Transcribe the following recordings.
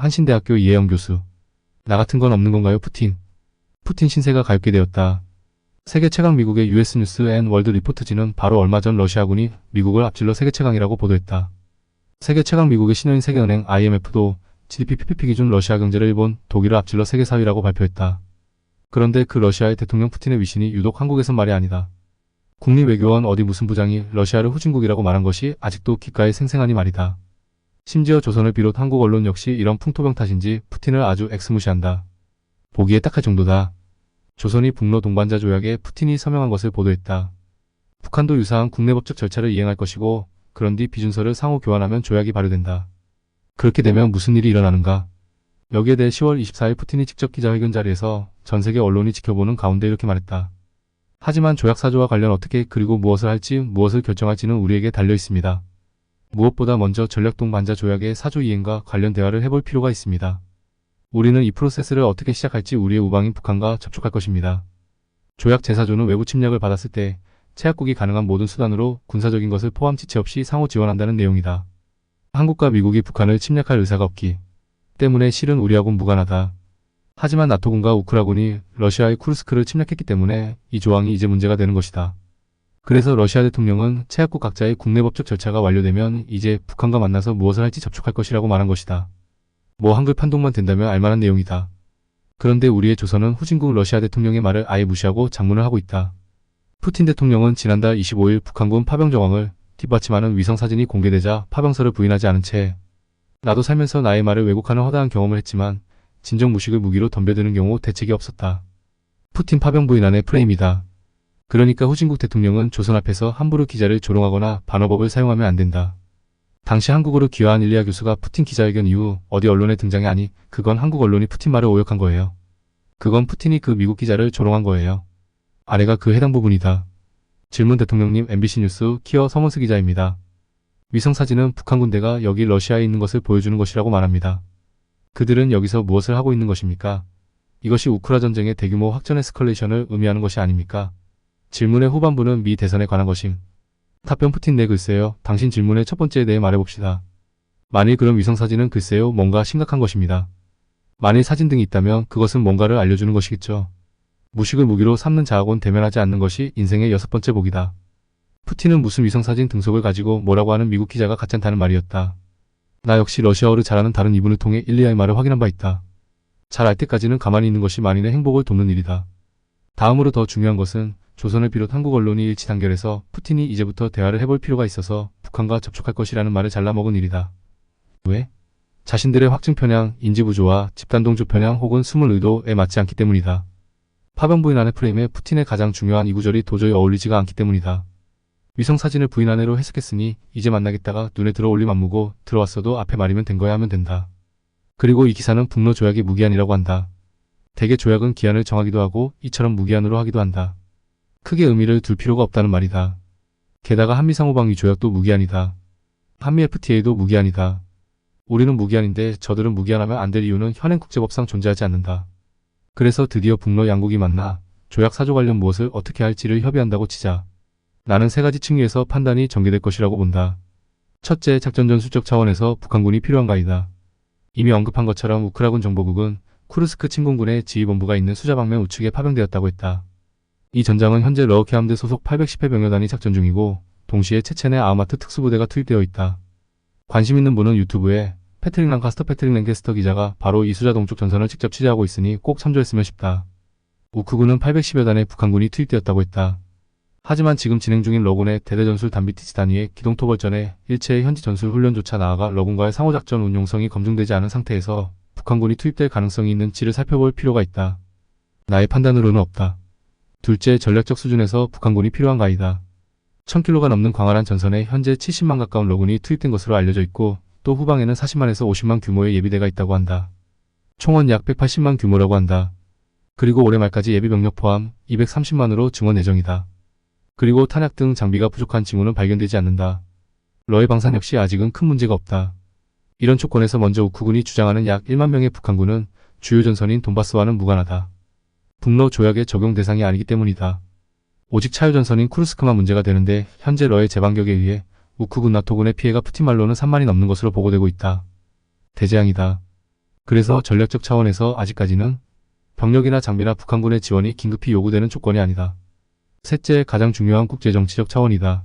한신대학교 이혜영 교수. 나 같은 건 없는 건가요, 푸틴? 푸틴 신세가 가엾게 되었다. 세계 최강 미국의 US 뉴스 앤 월드 리포트지는 바로 얼마 전 러시아군이 미국을 앞질러 세계 최강이라고 보도했다. 세계 최강 미국의 신여인 세계은행 IMF도 GDP PPP 기준 러시아 경제를 일본, 독일을 앞질러 세계 4위라고 발표했다. 그런데 그 러시아의 대통령 푸틴의 위신이 유독 한국에선 말이 아니다. 국립외교원 어디 무슨 부장이 러시아를 후진국이라고 말한 것이 아직도 귓가에 생생하니 말이다. 심지어 조선을 비롯 한국 언론 역시 이런 풍토병 탓인지 푸틴을 아주 엑스무시한다. 보기에 딱할 정도다. 조선이 북러 동반자 조약에 푸틴이 서명한 것을 보도했다. 북한도 유사한 국내법적 절차를 이행할 것이고 그런 뒤 비준서를 상호 교환하면 조약이 발효된다. 그렇게 되면 무슨 일이 일어나는가? 여기에 대해 10월 24일 푸틴이 직접 기자회견 자리에서 전 세계 언론이 지켜보는 가운데 이렇게 말했다. 하지만 조약 사조와 관련 어떻게 그리고 무엇을 할지 무엇을 결정할지는 우리에게 달려 있습니다. 무엇보다 먼저 전략 동반자 조약의 사조 이행과 관련 대화를 해볼 필요가 있습니다. 우리는 이 프로세스를 어떻게 시작할지 우리의 우방인 북한과 접촉할 것입니다. 조약 제4조는 외부 침략을 받았을 때 체약국이 가능한 모든 수단으로 군사적인 것을 포함 지체 없이 상호 지원한다는 내용이다. 한국과 미국이 북한을 침략할 의사가 없기 때문에 실은 우리하고는 무관하다. 하지만 나토군과 우크라군이 러시아의 쿠르스크를 침략했기 때문에 이 조항이 이제 문제가 되는 것이다. 그래서 러시아 대통령은 체약국 각자의 국내법적 절차가 완료되면 이제 북한과 만나서 무엇을 할지 접촉할 것이라고 말한 것이다. 뭐 한글 판독만 된다면 알만한 내용이다. 그런데 우리의 조선은 후진국 러시아 대통령의 말을 아예 무시하고 장문을 하고 있다. 푸틴 대통령은 지난달 25일 북한군 파병 정황을 뒷받침하는 위성사진이 공개되자 파병설을 부인하지 않은 채 나도 살면서 나의 말을 왜곡하는 허다한 경험을 했지만 진정 무식을 무기로 덤벼드는 경우 대책이 없었다. 푸틴 파병 부인 안의 프레임이다. 그러니까 후진국 대통령은 조선 앞에서 함부로 기자를 조롱하거나 반어법을 사용하면 안 된다. 당시 한국으로 귀화한 일리아 교수가 푸틴 기자회견 이후 어디 언론에 등장이 아니 그건 한국 언론이 푸틴 말을 오역한 거예요. 그건 푸틴이 그 미국 기자를 조롱한 거예요. 아래가 그 해당 부분이다. 질문 대통령님 MBC 뉴스 키어 서먼스 기자입니다. 위성사진은 북한 군대가 여기 러시아에 있는 것을 보여주는 것이라고 말합니다. 그들은 여기서 무엇을 하고 있는 것입니까? 이것이 우크라 전쟁의 대규모 확전 에스컬레이션을 의미하는 것이 아닙니까? 질문의 후반부는 미 대선에 관한 것임. 답변 푸틴 네 글쎄요. 당신 질문의 첫 번째에 대해 말해봅시다. 만일 그런 위성사진은 글쎄요 뭔가 심각한 것입니다. 만일 사진 등이 있다면 그것은 뭔가를 알려주는 것이겠죠. 무식을 무기로 삼는 자하고는 대면하지 않는 것이 인생의 6번째 복이다. 푸틴은 무슨 위성사진 등속을 가지고 뭐라고 하는 미국 기자가 가짠다는 말이었다. 나 역시 러시아어를 잘하는 다른 이분을 통해 일리아의 말을 확인한 바 있다. 잘 알 때까지는 가만히 있는 것이 만인의 행복을 돕는 일이다. 다음으로 더 중요한 것은 조선을 비롯 한국 언론이 일치 단결해서 푸틴이 이제부터 대화를 해볼 필요가 있어서 북한과 접촉할 것이라는 말을 잘라먹은 일이다. 왜? 자신들의 확증 편향, 인지 부조와 집단 동조 편향 혹은 숨을 의도에 맞지 않기 때문이다. 파병 부인 안의 프레임에 푸틴의 가장 중요한 이 구절이 도저히 어울리지가 않기 때문이다. 위성사진을 부인 안으로 해석했으니 이제 만나겠다가 눈에 들어올림 안무고 들어왔어도 앞에 말이면 된 거야 하면 된다. 그리고 이 기사는 북러 조약이 무기한이라고 한다. 대개 조약은 기한을 정하기도 하고 이처럼 무기한으로 하기도 한다. 크게 의미를 둘 필요가 없다는 말이다. 게다가 한미상호방위 조약도 무기한이다. 한미 FTA도 무기한이다. 우리는 무기한인데 저들은 무기한하면 안 될 이유는 현행 국제법상 존재하지 않는다. 그래서 드디어 북러 양국이 만나 조약 사조 관련 무엇을 어떻게 할지를 협의한다고 치자 나는 세 가지 층위에서 판단이 전개될 것이라고 본다. 첫째, 작전 전술적 차원에서 북한군이 필요한가이다. 이미 언급한 것처럼 우크라군 정보국은 쿠르스크 침공군의 지휘본부가 있는 수자방면 우측에 파병되었다고 했다. 이 전장은 현재 러우케 함대 소속 810회 병여단이 작전 중이고 동시에 체첸의 아흐마트 특수부대가 투입되어 있다. 관심 있는 분은 유튜브에 패트릭 랭캐스터 기자가 바로 이 수자 동쪽 전선을 직접 취재하고 있으니 꼭 참조했으면 싶다. 우크군은 810여 단의 북한군이 투입되었다고 했다. 하지만 지금 진행 중인 러군의 대대전술 단비티치 단위의 기동토벌전에 일체의 현지 전술 훈련조차 나아가 러군과의 상호작전 운용성이 검증되지 않은 상태에서 북한군이 투입될 가능성이 있는지를 살펴볼 필요가 있다. 나의 판단으로는 없다. 둘째, 전략적 수준에서 북한군이 필요한가이다. 1000km가 넘는 광활한 전선에 현재 70만 가까운 러군이 투입된 것으로 알려져 있고 또 후방에는 40만에서 50만 규모의 예비대가 있다고 한다. 총원 약 180만 규모라고 한다. 그리고 올해 말까지 예비 병력 포함 230만으로 증원 예정이다. 그리고 탄약 등 장비가 부족한 징후는 발견되지 않는다. 러의 방산 역시 아직은 큰 문제가 없다. 이런 조건에서 먼저 우크군이 주장하는 약 1만 명의 북한군은 주요 전선인 돈바스와는 무관하다. 북러 조약의 적용 대상이 아니기 때문이다. 오직 차유전선인 쿠르스크만 문제가 되는데 현재 러의 제반격에 의해 우크군 나토군의 피해가 푸틴 말로는 3만이 넘는 것으로 보고되고 있다. 대재앙이다. 그래서 전략적 차원에서 아직까지는 병력이나 장비나 북한군의 지원이 긴급히 요구되는 조건이 아니다. 셋째, 가장 중요한 국제정치적 차원이다.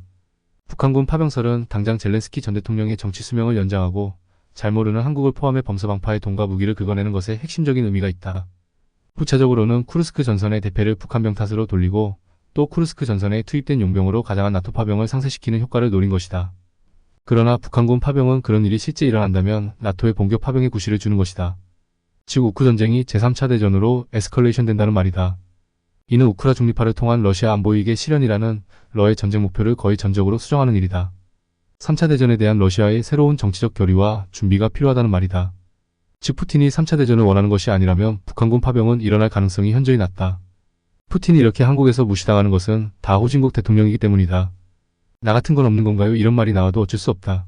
북한군 파병설은 당장 젤렌스키 전 대통령의 정치 수명을 연장하고 잘 모르는 한국을 포함해 범서방파의 돈과 무기를 긁어내는 것에 핵심적인 의미가 있다. 부차적으로는 쿠르스크 전선의 대패를 북한병 탓으로 돌리고 또 쿠르스크 전선에 투입된 용병으로 가장한 나토 파병을 상쇄시키는 효과를 노린 것이다. 그러나 북한군 파병은 그런 일이 실제 일어난다면 나토의 본격 파병에 구실을 주는 것이다. 즉 우크 전쟁이 제3차 대전으로 에스컬레이션 된다는 말이다. 이는 우크라 중립화를 통한 러시아 안보이익의 실현이라는 러의 전쟁 목표를 거의 전적으로 수정하는 일이다. 3차 대전에 대한 러시아의 새로운 정치적 결의와 준비가 필요하다는 말이다. 즉 푸틴이 3차 대전을 원하는 것이 아니라면 북한군 파병은 일어날 가능성이 현저히 낮다. 푸틴이 이렇게 한국에서 무시당하는 것은 다 후진국 대통령이기 때문이다. 나 같은 건 없는 건가요? 이런 말이 나와도 어쩔 수 없다.